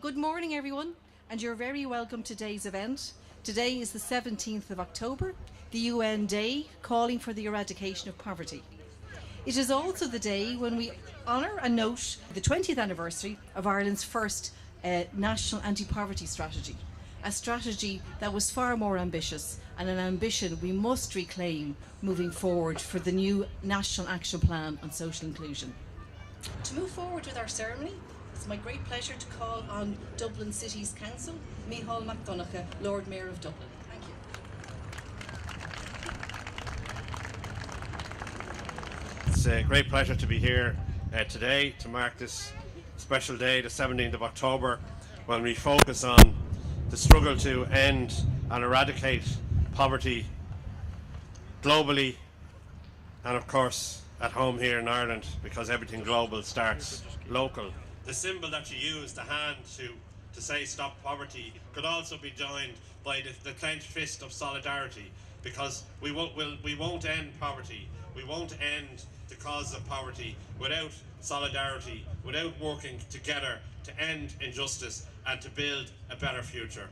Good morning, everyone, and you're very welcome to today's event. Today is the 17th of October, the UN Day calling for the eradication of poverty. It is also the day when we honour and note the 20th anniversary of Ireland's first national anti-poverty strategy, a strategy that was far more ambitious and an ambition we must reclaim moving forward for the new National Action Plan on Social Inclusion. To move forward with our ceremony, it's my great pleasure to call on Dublin City's Council, Micheál McDonagh, Lord Mayor of Dublin. Thank you. It's a great pleasure to be here today to mark this special day, the 17th of October, when we focus on the struggle to end and eradicate poverty globally and of course at home here in Ireland, because everything global starts local. The symbol that you use, the hand to say stop poverty, could also be joined by the clenched fist of solidarity, because we won't end poverty, we won't end the causes of poverty without solidarity, without working together to end injustice and to build a better future.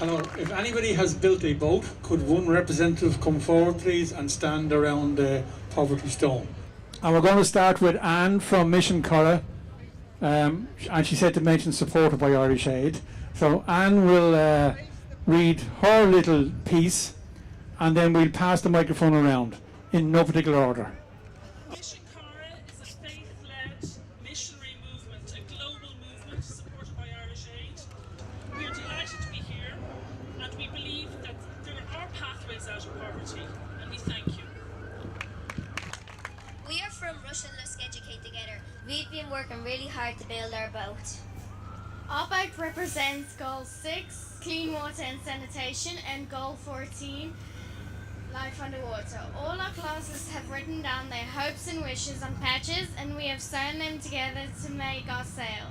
Hello, if anybody has built a boat, could one representative come forward please and stand around the poverty stone? And we're going to start with Anne from Mission Curra, and she said to mention supported by Irish Aid. So Anne will read her little piece and then we'll pass the microphone around in no particular order. Mission Curra is a faith-led missionary movement, a global movement supported by Irish Aid. We are delighted to be here, and we believe that there are pathways out of poverty, and we thank you. We are from Russian Let's Educate Together. We've been working really hard to build our boat. Our boat represents Goal 6, clean water and sanitation, and Goal 14, life underwater. All our classes have written down their hopes and wishes on patches, and we have sewn them together to make our sail.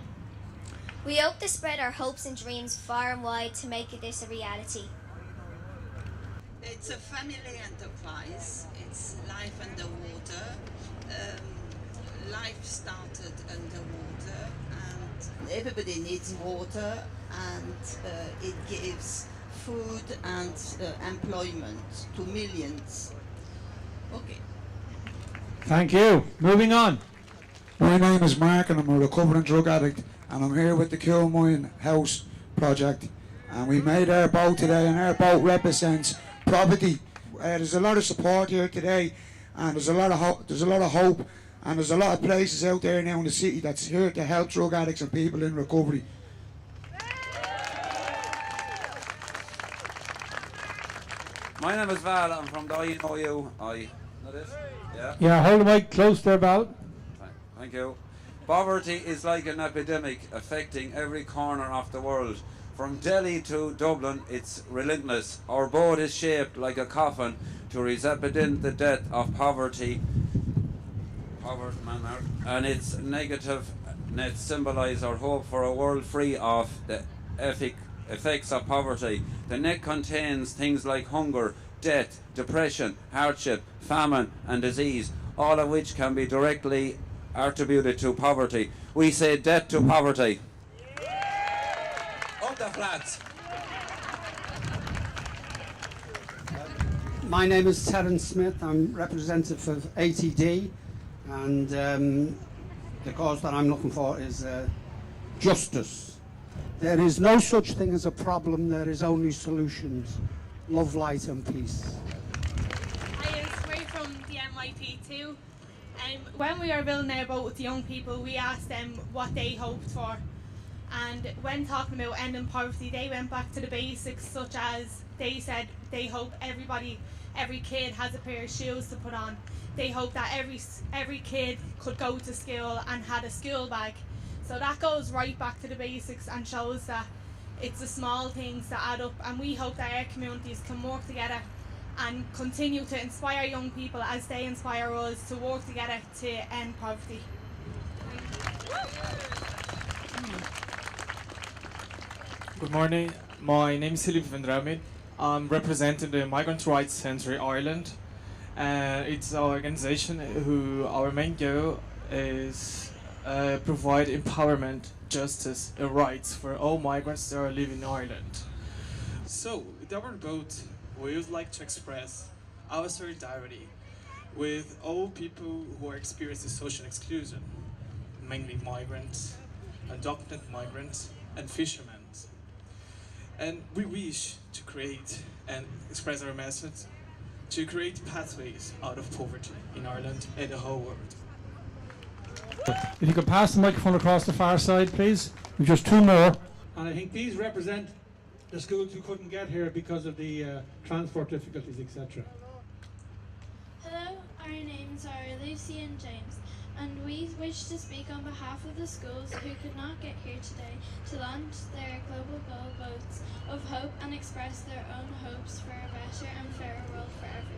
We hope to spread our hopes and dreams far and wide to make this a reality. It's a family enterprise. It's life underwater. Life started underwater, and everybody needs water, and it gives food and employment to millions. Okay. Thank you. Moving on. My name is Mark and I'm a recovering drug addict, and I'm here with the Kilmoyne House project, and we made our boat today, and our boat represents poverty. There's a lot of support here today, and there's a lot of hope, and there's a lot of places out there now in the city that's here to help drug addicts and people in recovery. My name is Val, I'm from the INOU. That is? Yeah. Yeah, hold the mic close there, Val. Thank you. Poverty is like an epidemic affecting every corner of the world. From Delhi to Dublin, it's relentless. Our boat is shaped like a coffin to represent the death of poverty. And its negative nets symbolise our hope for a world free of the effects of poverty. The net contains things like hunger, death, depression, hardship, famine and disease, all of which can be directly attributed to poverty. We say death to poverty. Up the flats. My name is Terence Smith. I'm representative of ATD. and the cause that I'm looking for is justice. There is no such thing as a problem, there is only solutions. Love, light and peace. Hi, it's Ray from the MIP2. When we were building our boat with the young people, we asked them what they hoped for. And when talking about ending poverty, they went back to the basics, such as they said they hope every kid has a pair of shoes to put on. They hope that every kid could go to school and had a school bag. So that goes right back to the basics and shows that it's the small things that add up, and we hope that our communities can work together and continue to inspire young people as they inspire us to work together to end poverty. Good morning, my name is Silip van Ramid. I'm representing the Migrant Rights Centre in Ireland. It's our organization who our main goal is provide empowerment, justice and rights for all migrants that are living in Ireland. So, with our vote, we would like to express our solidarity with all people who are experiencing social exclusion, mainly migrants, undocumented migrants and fishermen. And we wish to create and express our message to create pathways out of poverty in Ireland and the whole world. If you could pass the microphone across the far side, please. We've just two more. And I think these represent the schools who couldn't get here because of the transport difficulties, etc. Hello, our names are Lucy and James, and we wish to speak on behalf of the schools who could not get here today to launch their global goal votes of hope and express their own hopes for a better and fairer world for everyone.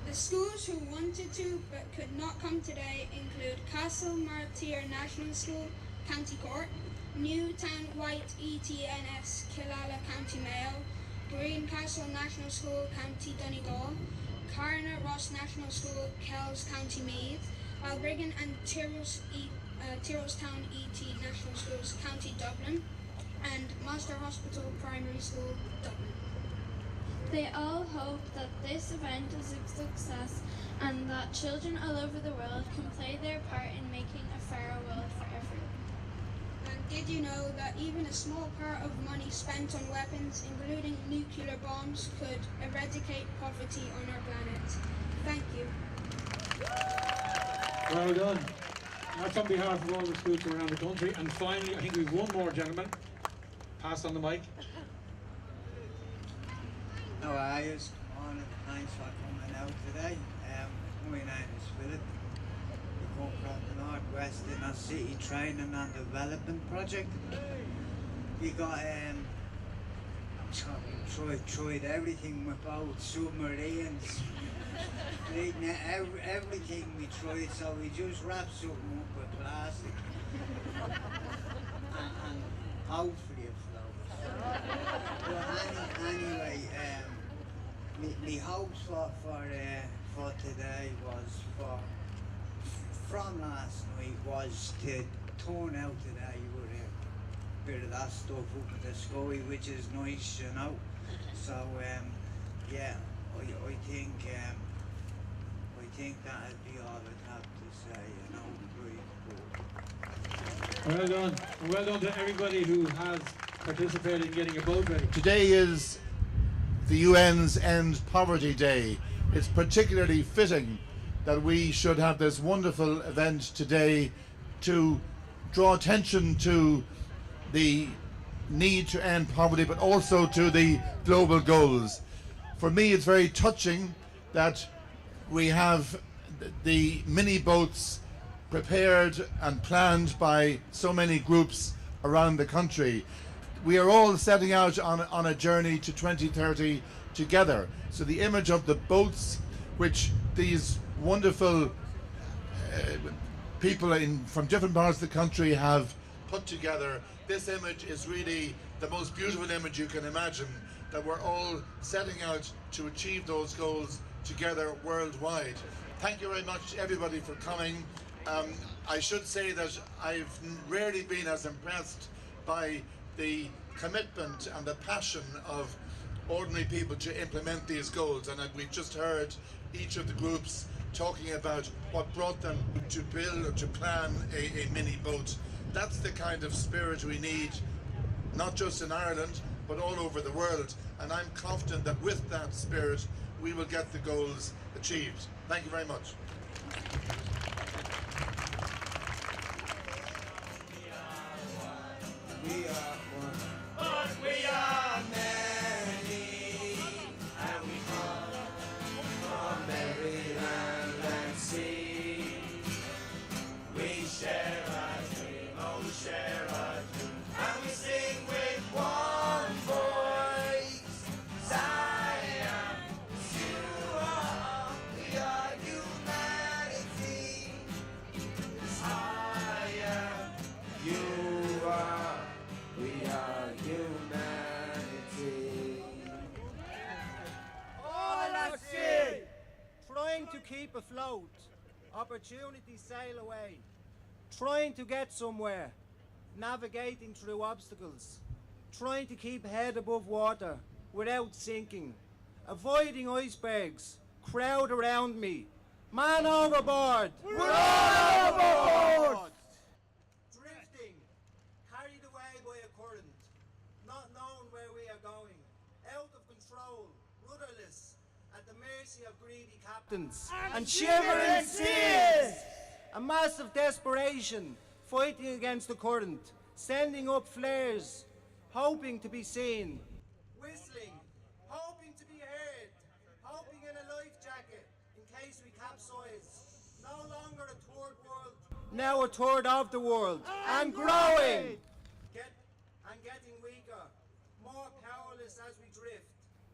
The schools who wanted to but could not come today include Castle Martyr National School, County Cork, Newtown White ETNS, Killala, County Mayo, Greencastle National School, County Donegal, Carner Ross National School, Kells, County Meath, Albriggan and Tyrostown ET National Schools, County Dublin, and Master Hospital Primary School, Dublin. They all hope that this event is a success and that children all over the world can play their part in making a fairer world for everyone. And did you know that even a small part of money spent on weapons, including nuclear bombs, could eradicate poverty on our planet? Thank you. Well done. That's on behalf of all the schools around the country. And finally, I think we've one more gentleman. Pass on the mic. How are you? Good morning. Thanks for coming out today. My name is Philip. We come from the Northwest Inner City Training and Development Project. We got tried everything about submarines. Everything we tried, so we just wrapped something up with plastic and hopefully it floats. But anyway, my hopes for today was from last night was to turn out today with a bit of that stuff up at the sky, which is nice, you know. So yeah, I think that'd be all I'd have to say, you know. Well done. And well done to everybody who has participated in getting a boat ready. Today is the UN's End Poverty Day. It's particularly fitting that we should have this wonderful event today to draw attention to the need to end poverty, but also to the global goals. For me, it's very touching that we have the mini boats prepared and planned by so many groups around the country. We are all setting out on a journey to 2030 together. So the image of the boats, which these wonderful people from different parts of the country have put together, this image is really the most beautiful image you can imagine, that we're all setting out to achieve those goals together worldwide. Thank you very much everybody for coming. I should say that I've rarely been as impressed by the commitment and the passion of ordinary people to implement these goals, and we've just heard each of the groups talking about what brought them to build or to plan a mini boat. That's the kind of spirit we need, not just in Ireland, but all over the world. And I'm confident that with that spirit, we will get the goals achieved. Thank you very much. We are one, but we are many, and we come from every land and sea. We share a dream, oh share a dream, and we sing with one voice. Zion, you are, we are humanity. I am, you are. We are humanity. All at sea, trying to keep afloat, opportunities sail away, trying to get somewhere, navigating through obstacles, trying to keep head above water without sinking, avoiding icebergs, crowd around me, man overboard! We're all overboard! Drifting, carried away by a current, not knowing where we are going, out of control, rudderless, at the mercy of greedy captains and shivering seas. A massive desperation, fighting against the current, sending up flares, hoping to be seen, whistling, hoping to be heard, hoping in a life jacket in case we capsize. No longer a third world, now a third of the world, and growing. Getting weaker, more powerless as we drift.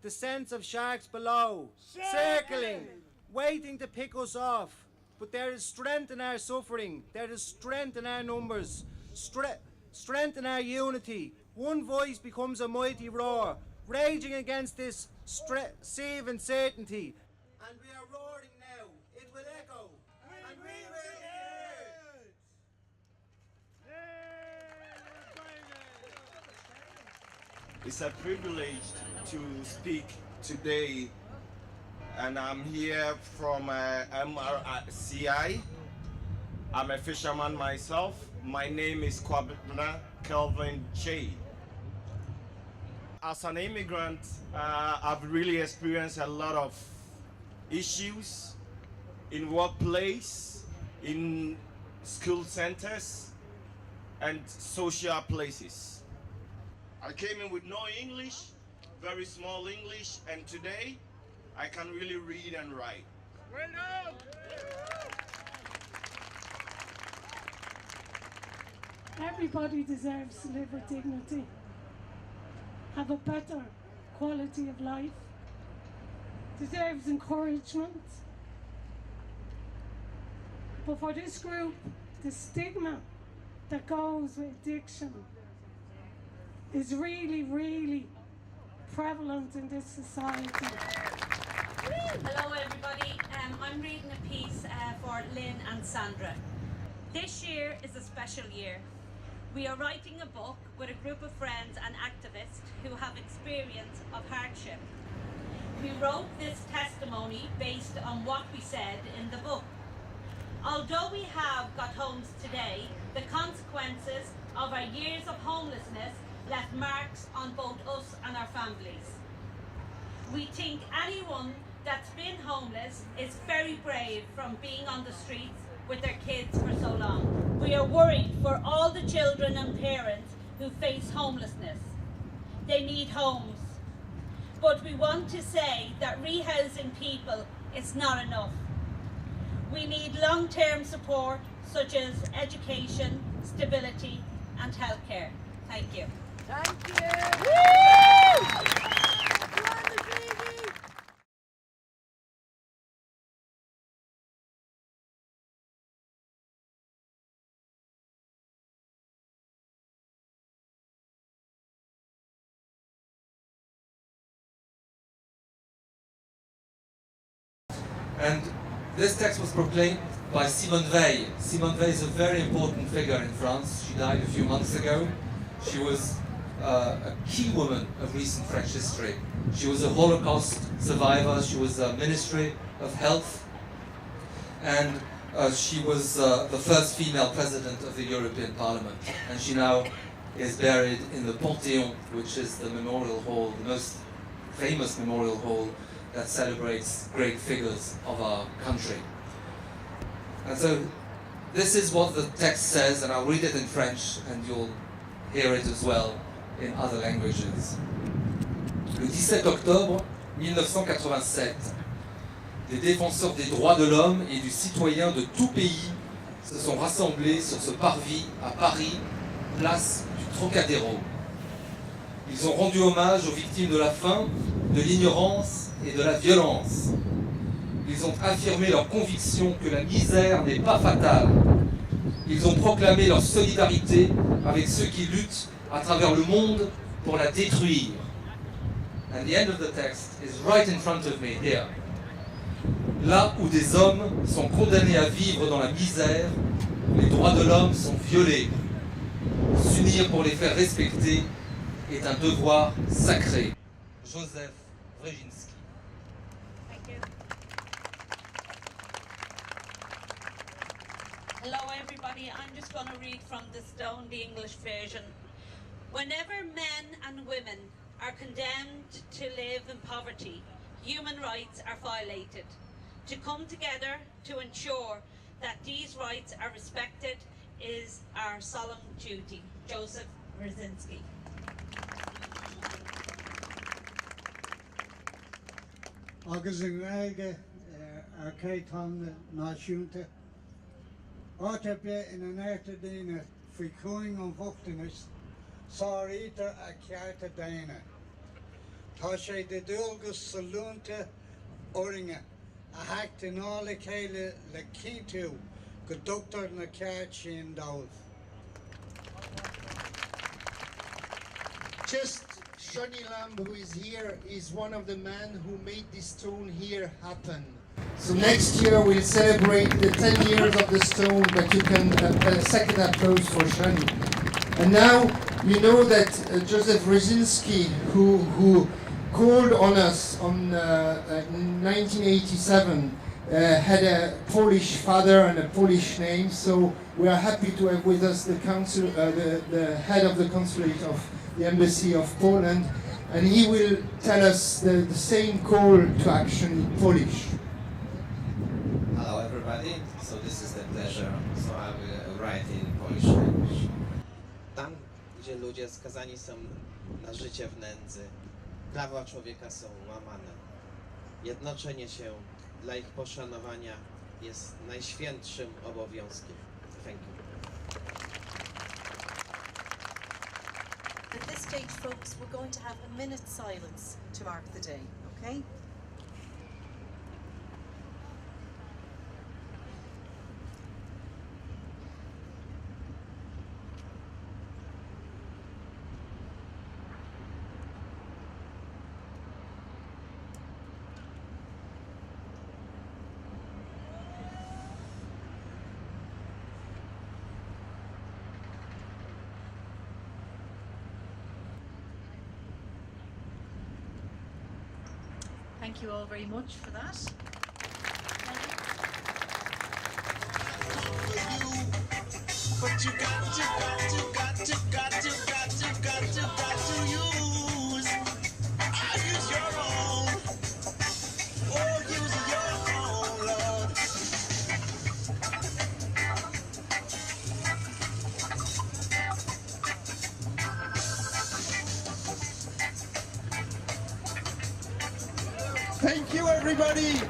The sense of sharks below, circling, waiting to pick us off. But there is strength in our suffering, there is strength in our numbers, strength in our unity. One voice becomes a mighty roar, raging against this sea of uncertainty. And we are roaring now, it will echo, and we will be heard. It's a privilege to speak today, and I'm here from MRCI. I'm a fisherman myself. My name is Kwabena Kelvin J. As an immigrant, I've really experienced a lot of issues in workplace, in school centers, and social places. I came in with no English, very small English, and today I can really read and write. Well done. Everybody deserves to live with dignity, have a better quality of life, deserves encouragement. But for this group, the stigma that goes with addiction is really, really prevalent in this society. Hello everybody, I'm reading a piece for Lynn and Sandra. This year is a special year. We are writing a book with a group of friends and activists who have experience of hardship. We wrote this testimony based on what we said in the book. Although we have got homes today, the consequences of our years of homelessness left marks on both us and our families. We think anyone that's been homeless is very brave from being on the streets with their kids for so long. We are worried for all the children and parents who face homelessness. They need homes. But we want to say that rehousing people is not enough. We need long-term support such as education, stability and healthcare. Thank you. Thank you. And this text was proclaimed by Simone Weil. Simone Weil is a very important figure in France. She died a few months ago. She was a key woman of recent French history. She was a Holocaust survivor. She was a Ministry of Health. and she was the first female president of the European Parliament, and she now is buried in the Panthéon, which is the memorial hall, the most famous memorial hall that celebrates great figures of our country. And so this is what the text says, and I'll read it in French, and you'll hear it as well in other languages. Le 17 octobre 1987, des défenseurs des droits de l'homme et du citoyen de tout pays se sont rassemblés sur ce parvis à Paris, place du Trocadéro. Ils ont rendu hommage aux victimes de la faim, de l'ignorance et de la violence. Ils ont affirmé leur conviction que la misère n'est pas fatale. Ils ont proclamé leur solidarité avec ceux qui luttent à travers le monde pour la détruire. And the end of the text is right in front of me here. Là où des hommes sont condamnés à vivre dans la misère, les droits de l'homme sont violés. S'unir pour les faire respecter est un devoir sacré. Joseph Brzezinski. Thank you. Hello everybody, I'm just going to read from the Stone, the English version. Whenever men and women are condemned to live in poverty, human rights are violated. To come together to ensure that these rights are respected is our solemn duty. Joseph Brzezinski. Agus yn Gaeilge ar céitán náisiúnta. Áta be in an airta daine faoi cúing an bhuachtanas, sáítar a cearta daine. Tá sé de dúlgus sa lúnta oringe, a heachta nála céile le cíntiú go dúchtar na ceart sin dámh. Just Shani Lamb, who is here, is one of the men who made this stone here happen. So next year we'll celebrate the 10 years of the stone, but you can second applause for Shani. And now you know that Joseph Brzezinski, who called on us on 1987, had a Polish father and a Polish name, so we are happy to have with us the head of the consulate of the Embassy of Poland, and he will tell us the same call to action in Polish. Hello everybody, so this is the pleasure, so I will write in Polish language. Tam, gdzie ludzie skazani są na życie w nędzy, prawa człowieka są łamane. Jednoczenie się dla ich poszanowania jest najświętszym obowiązkiem. Thank you. At this stage, folks, we're going to have a minute's silence to mark the day, okay? Thank you all very much for that. But you got to use. I use your own. Or use your own, Lord. Thank you, everybody.